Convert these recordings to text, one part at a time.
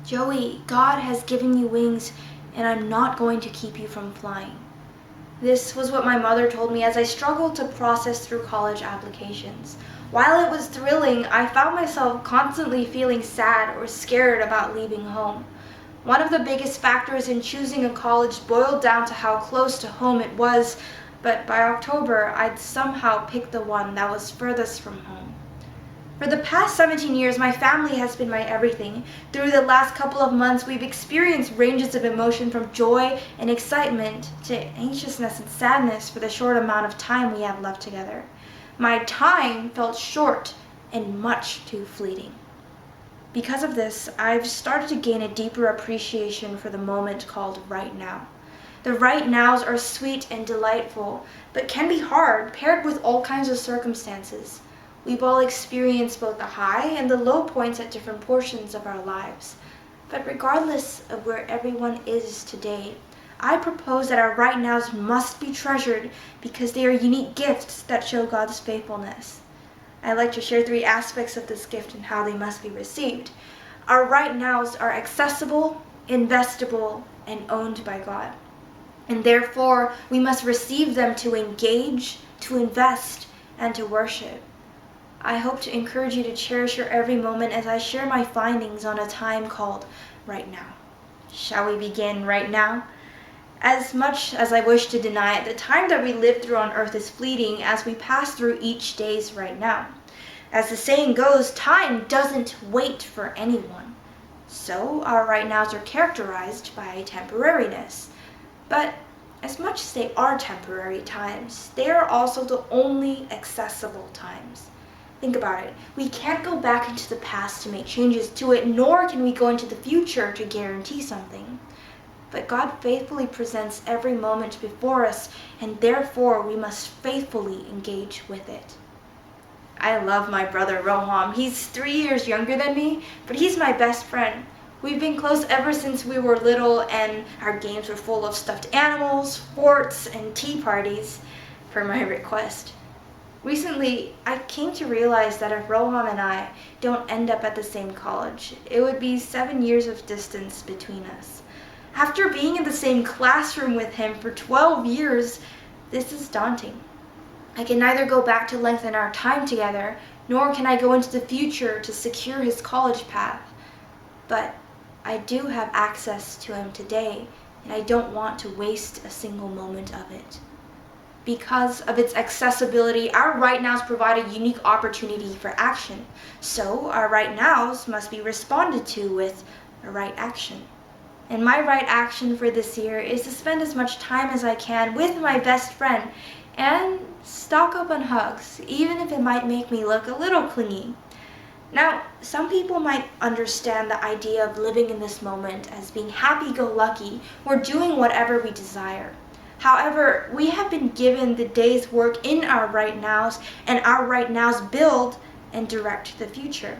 Joey, God has given you wings, and I'm not going to keep you from flying. This was what my mother told me as I struggled to process through college applications. While it was thrilling, I found myself constantly feeling sad or scared about leaving home. One of the biggest factors in choosing a college boiled down to how close to home it was, but by October, I'd somehow picked the one that was furthest from home. For the past 17 years, my family has been my everything. Through the last couple of months, we've experienced ranges of emotion from joy and excitement to anxiousness and sadness for the short amount of time we have left together. My time felt short and much too fleeting. Because of this, I've started to gain a deeper appreciation for the moment called right now. The right nows are sweet and delightful, but can be hard, paired with all kinds of circumstances. We've all experienced both the high and the low points at different portions of our lives. But regardless of where everyone is today, I propose that our right nows must be treasured because they are unique gifts that show God's faithfulness. I'd like to share 3 aspects of this gift and how they must be received. Our right nows are accessible, investable, and owned by God. And therefore, we must receive them to engage, to invest, and to worship. I hope to encourage you to cherish your every moment as I share my findings on a time called right now. Shall we begin right now? As much as I wish to deny it, the time that we live through on earth is fleeting as we pass through each day's right now. As the saying goes, time doesn't wait for anyone. So our right nows are characterized by temporariness. But as much as they are temporary times, they are also the only accessible times. Think about it. We can't go back into the past to make changes to it, nor can we go into the future to guarantee something. But God faithfully presents every moment before us, and therefore we must faithfully engage with it. I love my brother Rohaam. He's 3 years younger than me, but he's my best friend. We've been close ever since we were little, and our games were full of stuffed animals, forts, and tea parties, per my request. Recently, I came to realize that if Rohaam and I don't end up at the same college, it would be 7 years of distance between us. After being in the same classroom with him for 12 years, this is daunting. I can neither go back to lengthen our time together, nor can I go into the future to secure his college path. But I do have access to him today, and I don't want to waste a single moment of it. Because of its accessibility, our right nows provide a unique opportunity for action. So our right nows must be responded to with a right action. And my right action for this year is to spend as much time as I can with my best friend and stock up on hugs, even if it might make me look a little clingy. Now, some people might understand the idea of living in this moment as being happy-go-lucky or doing whatever we desire. However, we have been given the day's work in our right nows, and our right nows build and direct the future.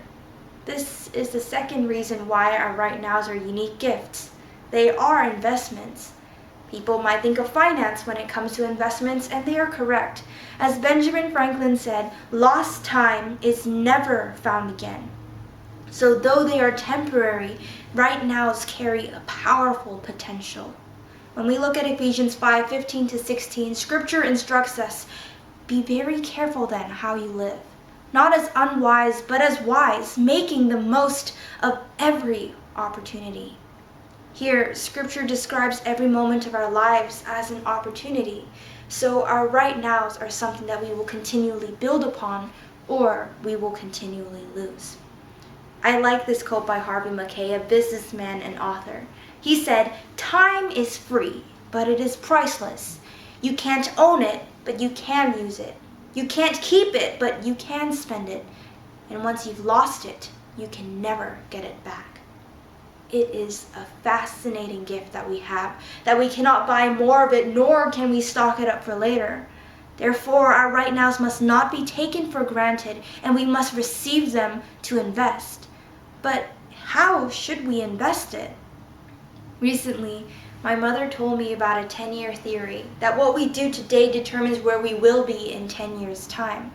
This is the second reason why our right nows are unique gifts. They are investments. People might think of finance when it comes to investments, and they are correct. As Benjamin Franklin said, lost time is never found again. So though they are temporary, right nows carry a powerful potential. When we look at Ephesians 5:15-16, Scripture instructs us, be very careful then how you live, not as unwise, but as wise, making the most of every opportunity. Here, Scripture describes every moment of our lives as an opportunity, so our right nows are something that we will continually build upon, or we will continually lose. I like this quote by Harvey Mackay, a businessman and author. He said, time is free, but it is priceless. You can't own it, but you can use it. You can't keep it, but you can spend it. And once you've lost it, you can never get it back. It is a fascinating gift that we have, that we cannot buy more of it, nor can we stock it up for later. Therefore, our right nows must not be taken for granted, and we must receive them to invest. But how should we invest it? Recently, my mother told me about a 10-year theory, that what we do today determines where we will be in 10 years' time.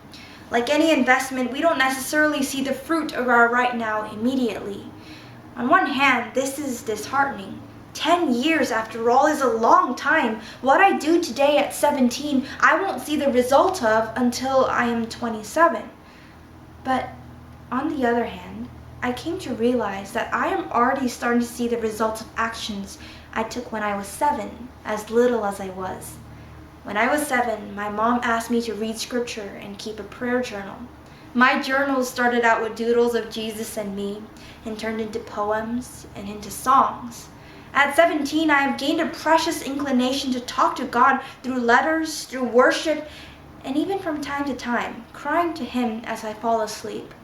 Like any investment, we don't necessarily see the fruit of our right now immediately. On one hand, this is disheartening. 10 years, after all, is a long time. What I do today at 17, I won't see the result of until I am 27. But on the other hand, I came to realize that I am already starting to see the results of actions I took when I was 7, as little as I was. When I was 7, my mom asked me to read scripture and keep a prayer journal. My journal started out with doodles of Jesus and me, and turned into poems and into songs. At 17, I have gained a precious inclination to talk to God through letters, through worship, and even from time to time, crying to Him as I fall asleep.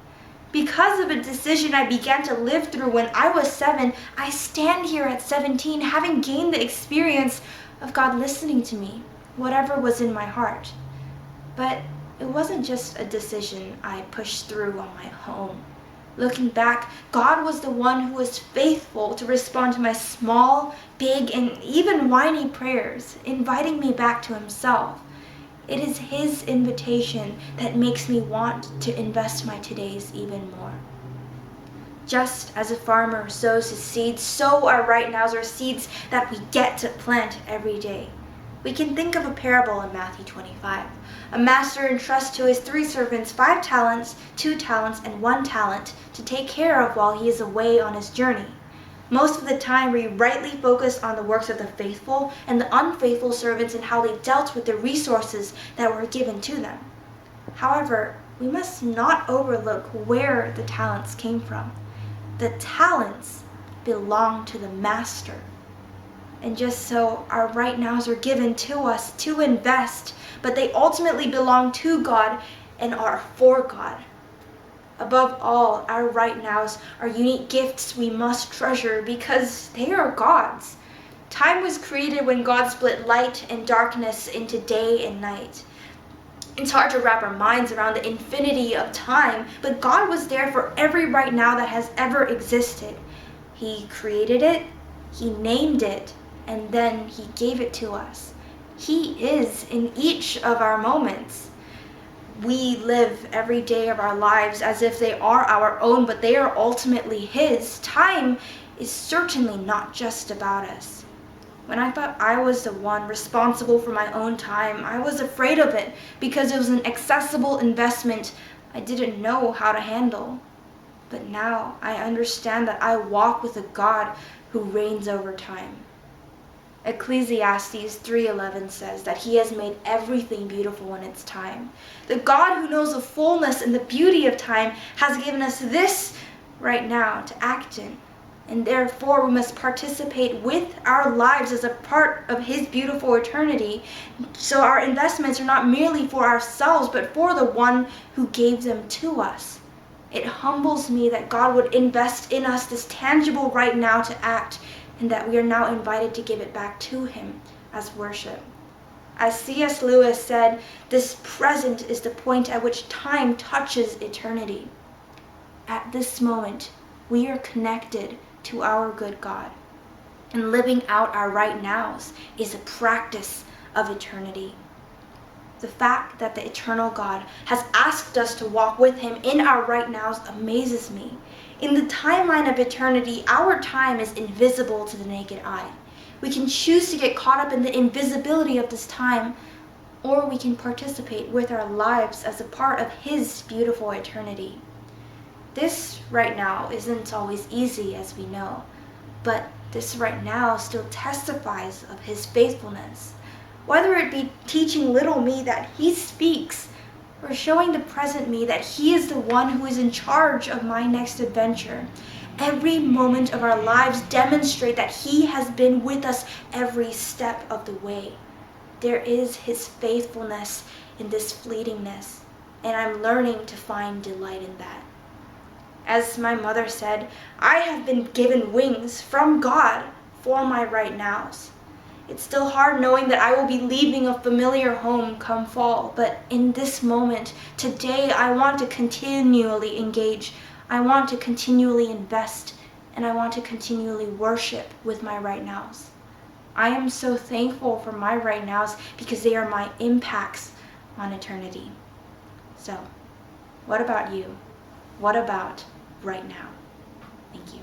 Because of a decision I began to live through when I was 7, I stand here at 17 having gained the experience of God listening to me, whatever was in my heart. But it wasn't just a decision I pushed through on my own. Looking back, God was the one who was faithful to respond to my small, big, and even whiny prayers, inviting me back to Himself. It is His invitation that makes me want to invest my todays even more. Just as a farmer sows his seeds, so our right nows are seeds that we get to plant every day. We can think of a parable in Matthew 25. A master entrusts to his 3 servants 5 talents, 2 talents, and 1 talent to take care of while he is away on his journey. Most of the time, we rightly focus on the works of the faithful and the unfaithful servants and how they dealt with the resources that were given to them. However, we must not overlook where the talents came from. The talents belong to the master. And just so, our right nows are given to us to invest, but they ultimately belong to God and are for God. Above all, our right nows are unique gifts we must treasure because they are God's. Time was created when God split light and darkness into day and night. It's hard to wrap our minds around the infinity of time, but God was there for every right now that has ever existed. He created it, He named it, and then He gave it to us. He is in each of our moments. We live every day of our lives as if they are our own, but they are ultimately His. Time is certainly not just about us. When I thought I was the one responsible for my own time, I was afraid of it because it was an accessible investment I didn't know how to handle. But now I understand that I walk with a God who reigns over time. Ecclesiastes 3:11 says that He has made everything beautiful in its time. The God who knows the fullness and the beauty of time has given us this right now to act in. And therefore we must participate with our lives as a part of His beautiful eternity. So our investments are not merely for ourselves, but for the one who gave them to us. It humbles me that God would invest in us this tangible right now to act, and that we are now invited to give it back to Him as worship. As C.S. Lewis said, this present is the point at which time touches eternity. At this moment, we are connected to our good God, and living out our right nows is a practice of eternity. The fact that the eternal God has asked us to walk with Him in our right nows amazes me. In the timeline of eternity, our time is invisible to the naked eye. We can choose to get caught up in the invisibility of this time, or we can participate with our lives as a part of His beautiful eternity. This right now isn't always easy, as we know, but this right now still testifies of His faithfulness. Whether it be teaching little me that He speaks, or showing the present me that He is the one who is in charge of my next adventure, every moment of our lives demonstrate that He has been with us every step of the way. There is His faithfulness in this fleetingness, and I'm learning to find delight in that. As my mother said, I have been given wings from God for my right nows. It's still hard knowing that I will be leaving a familiar home come fall, but in this moment, today, I want to continually engage. I want to continually invest, and I want to continually worship with my right nows. I am so thankful for my right nows because they are my impacts on eternity. So, what about you? What about right now? Thank you.